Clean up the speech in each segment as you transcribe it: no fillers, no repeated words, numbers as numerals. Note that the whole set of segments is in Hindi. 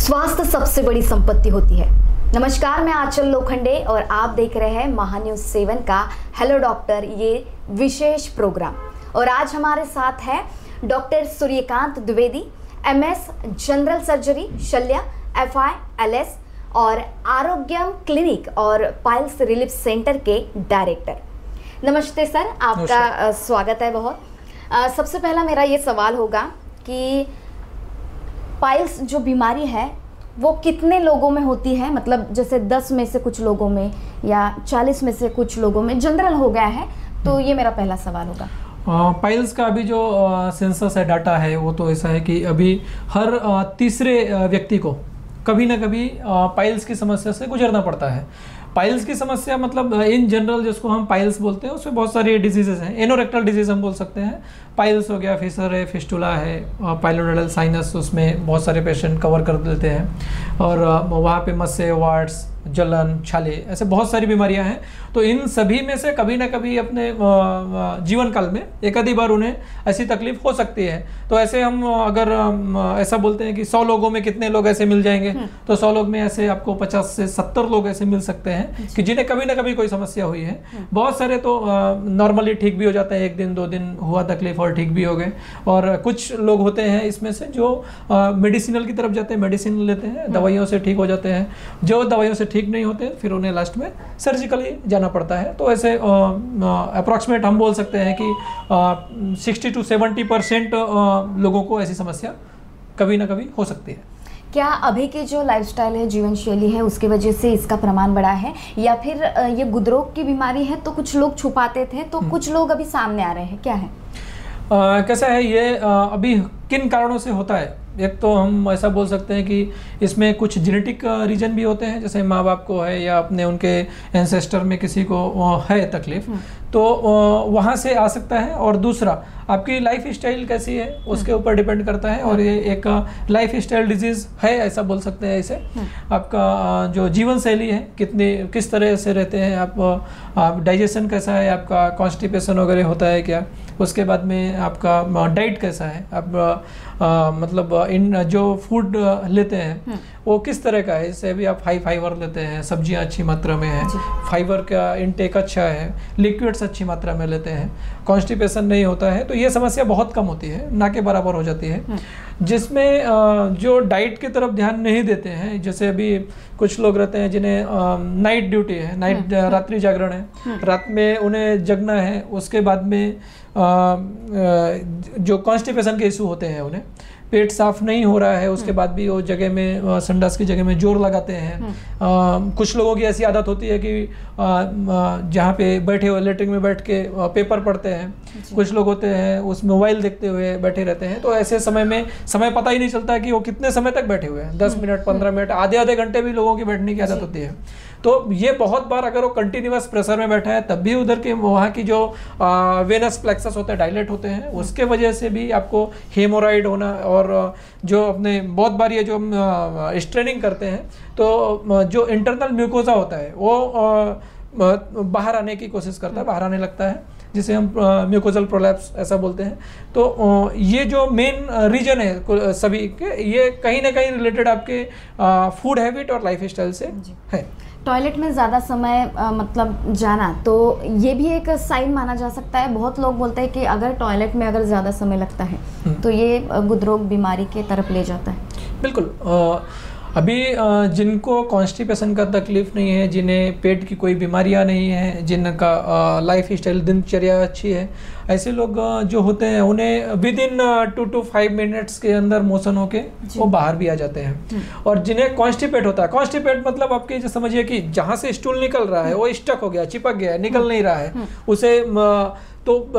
स्वास्थ्य सबसे बड़ी संपत्ति होती है। नमस्कार, मैं आंचल लोखंडे और आप देख रहे हैं महान्यूज 7 का हेलो डॉक्टर, ये विशेष प्रोग्राम। और आज हमारे साथ है doctor Suryakant Dwivedi, MS general surgery शल्य FILS और आरोग्यम क्लिनिक और पाइल्स रिलीफ सेंटर के डायरेक्टर। नमस्ते सर, आपका स्वागत है बहुत। सबसे पहला मेरा ये सवाल होगा कि पाइल्स जो बीमारी है वो कितने लोगों में होती है, मतलब जैसे 10 में से कुछ लोगों में या 40 में से कुछ लोगों में जनरल हो गया है, तो ये मेरा पहला सवाल होगा। पाइल्स का अभी जो सेंसस है, डाटा है, वो तो ऐसा है कि अभी हर तीसरे व्यक्ति को कभी ना कभी पाइल्स की समस्या से गुजरना पड़ता है। पाइल्स की समस्या मतलब इन जनरल जिसको हम पाइल्स बोलते हैं, उसमें बहुत सारी डिजीजेस हैं। एनोरेक्टल डिजीज हम बोल सकते हैं। पाइल्स हो गया, फिशर है, फिस्टुला है, पाइलोनेडल साइनस, उसमें बहुत सारे पेशेंट कवर कर देते हैं। और वहाँ पे मस्से, वार्ड्स, जलन, छाले, ऐसे बहुत सारी बीमारियां हैं। तो इन सभी में से कभी ना कभी अपने जीवन काल में एक आधी बार उन्हें ऐसी तकलीफ हो सकती है। तो ऐसे हम अगर ऐसा बोलते हैं कि 100 लोगों में कितने लोग ऐसे मिल जाएंगे, तो 100 लोग में ऐसे आपको 50 से 70 लोग ऐसे मिल सकते हैं कि जिन्हें कभी ना कभी कोई समस्या हुई है। बहुत सारे तो नॉर्मली ठीक भी हो जाते हैं, 1 दिन 2 दिन हुआ तकलीफ और ठीक भी हो गए। और कुछ लोग होते हैं इसमें से जो मेडिसिनल की तरफ जाते हैं, मेडिसिन लेते हैं, दवाइयों से ठीक हो जाते हैं। जो दवाइयों से ठीक नहीं होते फिर उन्हें लास्ट में सर्जिकली जाना पड़ता है। तो ऐसे अप्रॉक्सीमेट हम बोल सकते हैं कि 60 to 70% लोगों को ऐसी समस्या कभी ना कभी हो सकती है। क्या अभी की जो लाइफस्टाइल है, जीवन शैली है, उसकी वजह से इसका प्रमाण बढ़ा है, या फिर ये गुदरोग की बीमारी है तो कुछ लोग छुपाते थे तो कुछ लोग अभी सामने आ रहे हैं, क्या है? कैसा है ये अभी किन कारणों से होता है? एक तो हम ऐसा बोल सकते हैं कि इसमें कुछ जेनेटिक रीजन भी होते हैं, जैसे माँ बाप को है या अपने उनके एंसेस्टर में किसी को है तकलीफ, तो वहाँ से आ सकता है। और दूसरा आपकी लाइफ स्टाइल कैसी है उसके ऊपर डिपेंड करता है। और ये एक लाइफ स्टाइल डिजीज़ है, ऐसा बोल सकते हैं इसे। आपका जो जीवन शैली है, किस तरह से रहते हैं आप, डाइजेशन कैसा है आपका, कॉन्स्टिपेशन वगैरह होता है क्या, उसके बाद में आपका डाइट कैसा है, आप मतलब इन जो फूड लेते हैं वो किस तरह का है। इससे भी आप हाई फाइबर लेते हैं, सब्जियां अच्छी मात्रा में है, फाइबर का इनटेक अच्छा है, लिक्विड्स अच्छी मात्रा में लेते हैं, कॉन्स्टिपेशन नहीं होता है, तो ये समस्या बहुत कम होती है, ना के बराबर हो जाती है। जिसमें जो डाइट की तरफ ध्यान नहीं देते हैं, जैसे अभी कुछ लोग रहते हैं जिन्हें नाइट ड्यूटी है, नाइट रात्रि जागरण है, रात में उन्हें जगना है, उसके बाद में जो कॉन्स्टिपेशन के इशू होते हैं, उन्हें पेट साफ नहीं हो रहा है, उसके बाद भी वो जगह में संडास की जगह में जोर लगाते हैं। कुछ लोगों की ऐसी आदत होती है कि जहाँ पे बैठे हुए लेटरिन में बैठ के पेपर पढ़ते हैं। कुछ लोग होते हैं उस मोबाइल देखते हुए बैठे रहते हैं। तो ऐसे समय में समय पता ही नहीं चलता कि वो कितने समय तक बैठे हुए हैं, 10 मिनट, 15 मिनट, आधे घंटे भी लोगों की बैठने की आदत होती है। तो ये बहुत बार अगर वो कंटिन्यूअस प्रेशर में बैठा है तब भी उधर के वहाँ की जो वेनस प्लेक्सस होते हैं, डायलेट होते हैं, उसके वजह से भी आपको हेमोराइड होना, और जो अपने बहुत बार ये जो स्ट्रेनिंग करते हैं तो जो इंटरनल म्यूकोजा होता है वो बाहर आने की कोशिश करता है, बाहर आने लगता है, जिसे हम म्यूकोजल प्रोलैप्स ऐसा बोलते हैं। तो ये जो मेन रीजन है सभी के, ये कहीं ना कहीं रिलेटेड आपके फूड हैबिट और लाइफ स्टाइल से है। टॉयलेट में ज़्यादा समय मतलब जाना, तो ये भी एक साइन माना जा सकता है। बहुत लोग बोलते हैं कि अगर टॉयलेट में अगर ज़्यादा समय लगता है तो ये गुदरोग बीमारी के तरफ ले जाता है। बिल्कुल। अभी जिनको कॉन्स्टिपेशन का तकलीफ नहीं है, जिन्हें पेट की कोई बीमारियां नहीं है, जिनका लाइफ स्टाइल दिनचर्या अच्छी है, ऐसे लोग जो होते हैं उन्हें विद इन 2 to 5 मिनट्स के अंदर मोशन होके वो बाहर भी आ जाते हैं। और जिन्हें कॉन्स्टिपेट होता है, कॉन्स्टिपेट मतलब आपके जो समझिए कि जहाँ से स्टूल निकल रहा है वो स्टक हो गया, चिपक गया है, निकल नहीं रहा है उसे, तो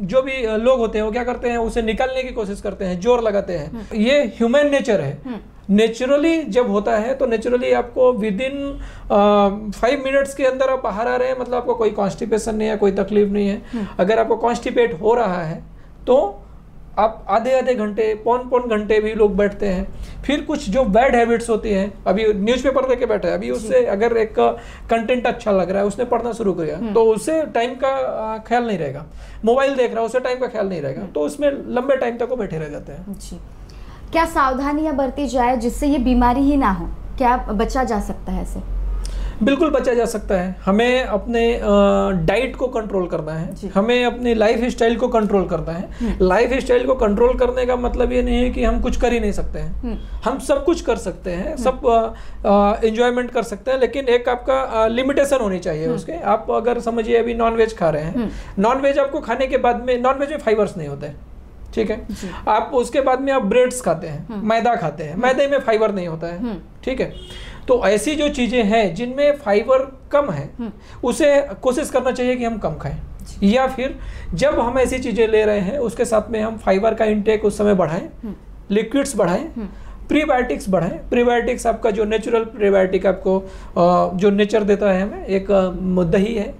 जो भी लोग होते हैं वो क्या करते हैं, उसे निकालने की कोशिश करते हैं, जोर लगाते हैं। ये ह्यूमन नेचर है। नेचुरली जब होता है तो नेचुरली आपको विद इन 5 मिनट्स के अंदर आप बाहर आ रहे हैं, मतलब आपको कोई कॉन्स्टिपेशन नहीं है, कोई तकलीफ नहीं है। अगर आपको कॉन्स्टिपेट हो रहा है तो आप आधे घंटे, पौन घंटे भी लोग बैठते हैं। फिर कुछ जो बैड हैबिट्स होती हैं, अभी न्यूज़पेपर लेके बैठा है, अभी उससे अगर एक कंटेंट अच्छा लग रहा है, उसने पढ़ना शुरू किया तो उससे टाइम का ख्याल नहीं रहेगा। मोबाइल देख रहा है, उससे टाइम का ख्याल नहीं रहेगा, तो उसमें लंबे टाइम तक वो बैठे रह जाते हैं। क्या सावधानियां बरती जाए जिससे ये बीमारी ही ना हो? क्या बचा जा सकता है ऐसे? बिल्कुल बचा जा सकता है। हमें अपने डाइट को कंट्रोल करना है, हमें अपनी लाइफ स्टाइल को कंट्रोल करना है। लाइफ स्टाइल को कंट्रोल करने का मतलब ये नहीं है कि हम कुछ कर ही नहीं सकते हैं, हम सब कुछ कर सकते हैं, सब एंजॉयमेंट कर सकते हैं, लेकिन एक आपका लिमिटेशन होनी चाहिए उसके। आप अगर समझिए अभी नॉनवेज खा रहे हैं, नॉनवेज आपको खाने के बाद में, नॉनवेज में फाइबर्स नहीं होते, ठीक है। आप उसके बाद में आप ब्रेड्स खाते हैं, मैदा खाते हैं, मैदे में फाइबर नहीं होता है, ठीक है। तो ऐसी जो चीजें हैं जिनमें फाइबर कम है, उसे कोशिश करना चाहिए कि हम कम खाएं, या फिर जब हम ऐसी चीजें ले रहे हैं उसके साथ में हम फाइबर का इंटेक उस समय बढ़ाएं, लिक्विड्स बढ़ाएं, प्रीबायोटिक्स बढ़ाएं। प्रीबायोटिक्स आपका जो नेचुरल प्रीबायोटिक आपको जो नेचर देता है हमें, एक दही है,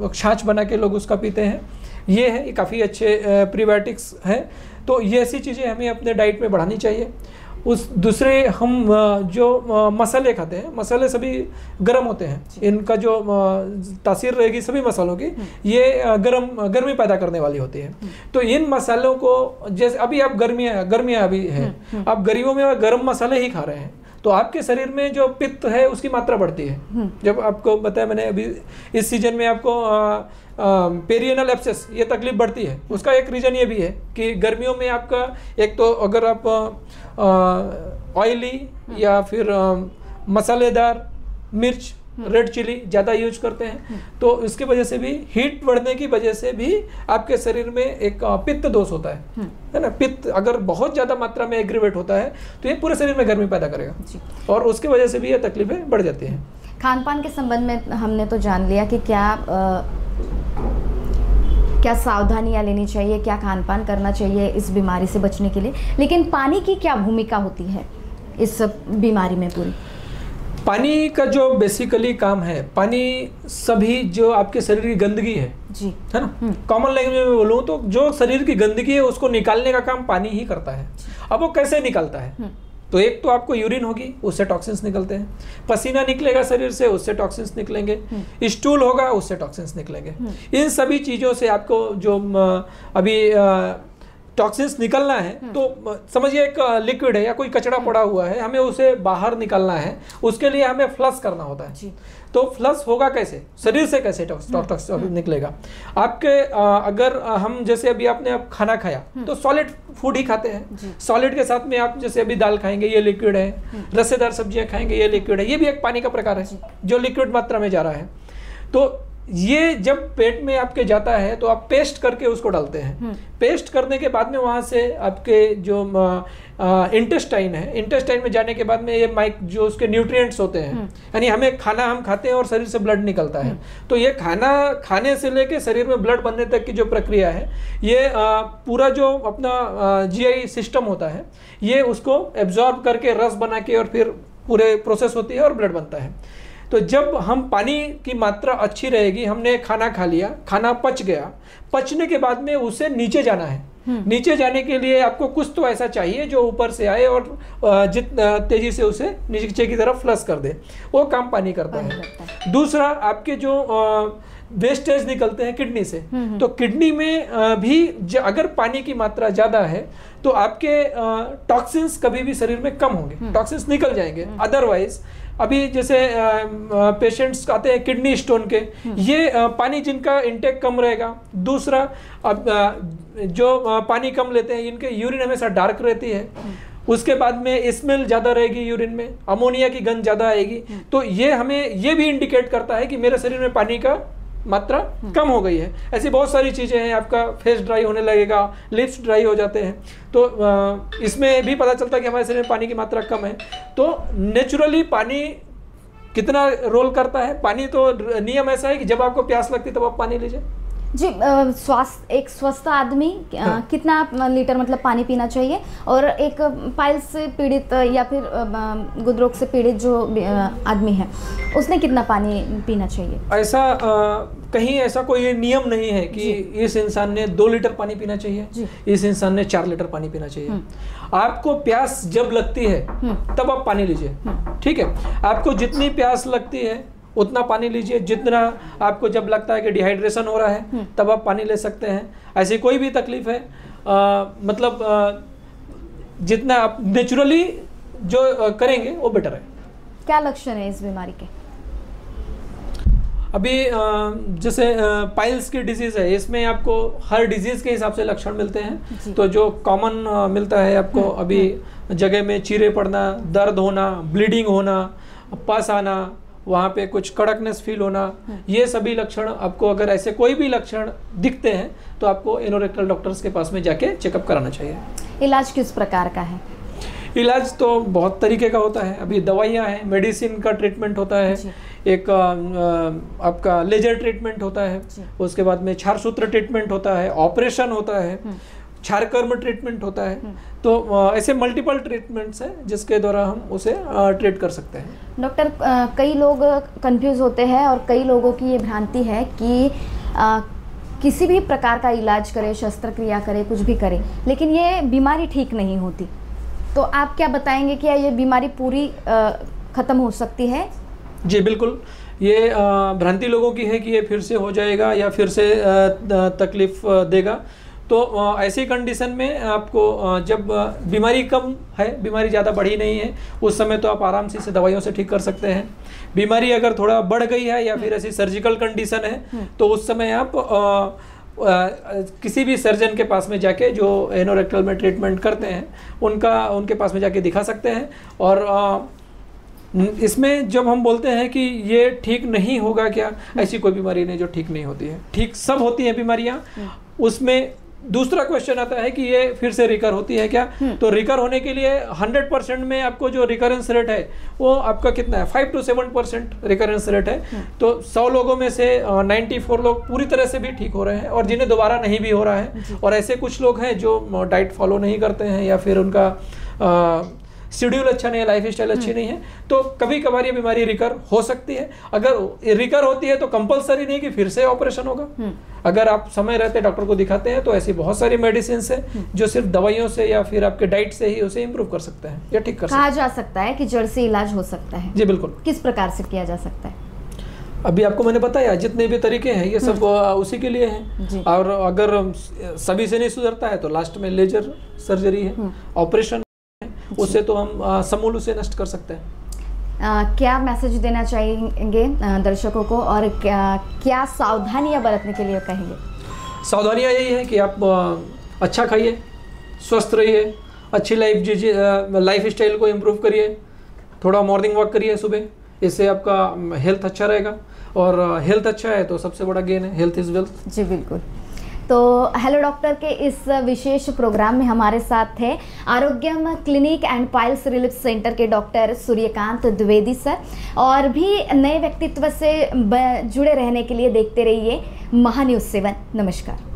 छाछ बना के लोग उसका पीते हैं, ये है, ये काफ़ी अच्छे प्रीबायोटिक्स हैं। तो ये ऐसी चीज़ें हमें अपने डाइट में बढ़ानी चाहिए। उस दूसरे हम जो मसाले खाते हैं, मसाले सभी गर्म होते हैं, इनका जो तासीर रहेगी सभी मसालों की, ये गर्मी पैदा करने वाली होती है। तो इन मसालों को, जैसे अभी आप गर्मियाँ अभी है, आप गर्मियों में गर्म मसाले ही खा रहे हैं, तो आपके शरीर में जो पित्त है उसकी मात्रा बढ़ती है। जब आपको बताया मैंने, अभी इस सीजन में आपको पेरियनल एब्सेस, ये तकलीफ बढ़ती है। उसका एक रीज़न ये भी है कि गर्मियों में आपका, एक तो अगर आप ऑयली या फिर मसालेदार मिर्च, रेड चिली ज़्यादा यूज करते हैं, तो इसकी वजह से भी, हीट बढ़ने की वजह से भी आपके शरीर में एक पित्त दोष होता है ना। पित्त अगर बहुत ज़्यादा मात्रा में एग्रीवेट होता है तो ये पूरे शरीर में गर्मी पैदा करेगा, और उसकी वजह से भी ये तकलीफें बढ़ जाती हैं। खान पान के संबंध में हमने तो जान लिया कि क्या सावधानियां लेनी चाहिए, क्या खान पान करना चाहिए इस बीमारी से बचने के लिए, लेकिन पानी की क्या भूमिका होती है इस बीमारी में? पूरी पानी का जो बेसिकली काम है, पानी सभी जो आपके शरीर की गंदगी है है ना, कॉमन लैंग्वेज में बोलूँ तो जो शरीर की गंदगी है उसको निकालने का काम पानी ही करता है। अब वो कैसे निकालता है? तो एक तो आपको यूरिन होगी, उससे टॉक्सिन्स निकलते हैं, पसीना निकलेगा शरीर से, उससे टॉक्सिन्स निकलेंगे, स्टूल होगा, उससे टॉक्सिन्स निकलेंगे। इन सभी चीज़ों से आपको जो अभी टॉक्सिन्स निकलना है, तो समझिए एक लिक्विड है या कोई कचरा पड़ा हुआ है, हमें उसे बाहर निकालना है, उसके लिए हमें फ्लश करना होता है। तो फ्लश होगा कैसे? शरीर से कैसे टॉक्सिन्स निकलेगा? आपके अगर हम जैसे अभी आपने अब खाना खाया तो सॉलिड फूड ही खाते हैं, सॉलिड के साथ में आप जैसे अभी दाल खाएंगे, ये लिक्विड है, रसेदार सब्जियां खाएंगे, ये लिक्विड है, ये भी एक पानी का प्रकार है जो लिक्विड मात्रा में जा रहा है। तो ये जब पेट में आपके जाता है तो आप पेस्ट करके उसको डालते हैं, पेस्ट करने के बाद में वहाँ से आपके जो इंटेस्टाइन है, इंटेस्टाइन में जाने के बाद में ये जो उसके न्यूट्रिएंट्स होते हैं, यानी हमें खाना हम खाते हैं और शरीर से ब्लड निकलता है, तो ये खाना खाने से लेके शरीर में ब्लड बनने तक की जो प्रक्रिया है, ये पूरा जो अपना जीआई सिस्टम होता है, ये उसको एब्जॉर्ब करके रस बना के और फिर पूरे प्रोसेस होती है और ब्लड बनता है। तो जब हम पानी की मात्रा अच्छी रहेगी, हमने खाना खा लिया, खाना पच गया, पचने के बाद में उसे नीचे जाना है, नीचे जाने के लिए आपको कुछ तो ऐसा चाहिए जो ऊपर से आए और जितना तेजी से उसे नीचे की तरफ फ्लश कर दे, वो काम पानी करता है। दूसरा, आपके जो वेस्टेज निकलते हैं किडनी से, तो किडनी में भी अगर पानी की मात्रा ज़्यादा है तो आपके टॉक्सिन्स कभी भी शरीर में कम होंगे, टॉक्सिन्स निकल जाएंगे। अदरवाइज अभी जैसे पेशेंट्स आते हैं किडनी स्टोन के, ये पानी जिनका इंटेक कम रहेगा। दूसरा, अब जो पानी कम लेते हैं इनके यूरिन हमेशा डार्क रहती है, उसके बाद में स्मेल ज़्यादा रहेगी, यूरिन में अमोनिया की गंध ज़्यादा आएगी। तो ये हमें ये भी इंडिकेट करता है कि मेरे शरीर में पानी का मात्रा कम हो गई है। ऐसी बहुत सारी चीज़ें हैं, आपका फेस ड्राई होने लगेगा, लिप्स ड्राई हो जाते हैं, तो इसमें भी पता चलता है कि हमारे शरीर में पानी की मात्रा कम है। तो नेचुरली पानी कितना रोल करता है? पानी तो नियम ऐसा है कि जब आपको प्यास लगती है तब आप पानी लीजिए जी। एक स्वस्थ आदमी कितना लीटर मतलब पानी पीना चाहिए, और एक पाइल्स से पीड़ित या फिर गुदरोग से पीड़ित जो आदमी है उसने कितना पानी पीना चाहिए? ऐसा कहीं ऐसा कोई नियम नहीं है कि इस इंसान ने 2 लीटर पानी पीना चाहिए, इस इंसान ने 4 लीटर पानी पीना चाहिए। आपको प्यास जब लगती है तब आप पानी लीजिए, ठीक है। आपको जितनी प्यास लगती है उतना पानी लीजिए, जितना आपको जब लगता है कि डिहाइड्रेशन हो रहा है तब आप पानी ले सकते हैं। ऐसी कोई भी तकलीफ है, मतलब जितना आप नेचुरली जो करेंगे वो बेटर है। क्या लक्षण है इस बीमारी के? अभी जैसे पाइल्स की डिजीज़ है, इसमें आपको हर डिजीज़ के हिसाब से लक्षण मिलते हैं। तो जो कॉमन मिलता है आपको, अभी जगह में चीरे पड़ना, दर्द होना, ब्लीडिंग होना, पस आना, वहाँ पे कुछ कड़कनेस फील होना, ये सभी लक्षण आपको, अगर ऐसे कोई भी लक्षण दिखते हैं तो आपको एनोरेक्टल डॉक्टर्स के पास में जाके चेकअप कराना चाहिए। इलाज किस प्रकार का है? इलाज तो बहुत तरीके का होता है। अभी दवाइयाँ हैं, मेडिसिन का ट्रीटमेंट होता है, एक आपका लेजर ट्रीटमेंट होता है, उसके बाद में क्षारसूत्र ट्रीटमेंट होता है, ऑपरेशन होता है, क्षारकर्म ट्रीटमेंट होता है। तो ऐसे मल्टीपल ट्रीटमेंट्स हैं जिसके द्वारा हम उसे ट्रीट कर सकते हैं। डॉक्टर, कई लोग कंफ्यूज होते हैं और कई लोगों की ये भ्रांति है कि किसी भी प्रकार का इलाज करे, शस्त्रक्रिया करे, कुछ भी करे, लेकिन ये बीमारी ठीक नहीं होती। तो आप क्या बताएंगे, क्या ये बीमारी पूरी ख़त्म हो सकती है? जी बिल्कुल, ये भ्रांति लोगों की है कि ये फिर से हो जाएगा या फिर से तकलीफ देगा। तो ऐसी कंडीशन में आपको जब बीमारी कम है, बीमारी ज़्यादा बढ़ी नहीं है, उस समय तो आप आराम से इसे दवाइयों से ठीक कर सकते हैं। बीमारी अगर थोड़ा बढ़ गई है या फिर ऐसी सर्जिकल कंडीशन है तो उस समय आप किसी भी सर्जन के पास में जाके, जो एनोरेक्टल में ट्रीटमेंट करते हैं, उनके पास में जाके दिखा सकते हैं। और इसमें जब हम बोलते हैं कि ये ठीक नहीं होगा, क्या ऐसी कोई बीमारी नहीं जो ठीक नहीं होती है, ठीक सब होती हैं बीमारियां। उसमें दूसरा क्वेश्चन आता है कि ये फिर से रिकर होती है क्या? तो रिकर होने के लिए 100% में आपको जो रिकरेंस रेट है वो आपका कितना है? 5 to 7% रिकरेंस रेट है। तो 100 लोगों में से 94 लोग पूरी तरह से भी ठीक हो रहे हैं और जिन्हें दोबारा नहीं भी हो रहा है। और ऐसे कुछ लोग हैं जो डाइट फॉलो नहीं करते हैं या फिर उनका शेड्यूल अच्छा नहीं है, लाइफ स्टाइल अच्छी नहीं है, तो कभी कभार ये बीमारी रिकर हो सकती है। अगर रिकर होती है तो कंपलसरी नहीं कि फिर से ऑपरेशन होगा। अगर आप समय रहते डॉक्टर को दिखाते हैं तो ऐसी बहुत सारी मेडिसिन है जो सिर्फ दवाइयों से या फिर आपके डाइट से ही उसे इम्प्रूव कर सकते हैं या ठीक कर सकते हैं। कहा जा सकता है कि जड़ से इलाज हो सकता है? जी बिल्कुल। किस प्रकार से किया जा सकता है? अभी आपको मैंने बताया, जितने भी तरीके हैं ये सब उसी के लिए हैं। और अगर सभी से नहीं सुधरता है तो लास्ट में लेजर सर्जरी है, ऑपरेशन, उससे तो हम समूल उसे नष्ट कर सकते हैं। क्या मैसेज देना चाहेंगे दर्शकों को और क्या सावधानियां बरतने के लिए कहेंगे? सावधानियां यही है कि आप अच्छा खाइए, स्वस्थ रहिए, अच्छी लाइफ जीजिए, लाइफ स्टाइल को इम्प्रूव करिए, थोड़ा मॉर्निंग वॉक करिए सुबह, इससे आपका हेल्थ अच्छा रहेगा। और हेल्थ अच्छा है तो सबसे बड़ा गेन है, हेल्थ इज़ वेल्थ। जी बिल्कुल। तो हेलो डॉक्टर के इस विशेष प्रोग्राम में हमारे साथ थे Arogyam clinic and piles relief centre के डॉक्टर सूर्यकांत द्विवेदी सर। और भी नए व्यक्तित्व से जुड़े रहने के लिए देखते रहिए महान्यूज़ 7। नमस्कार।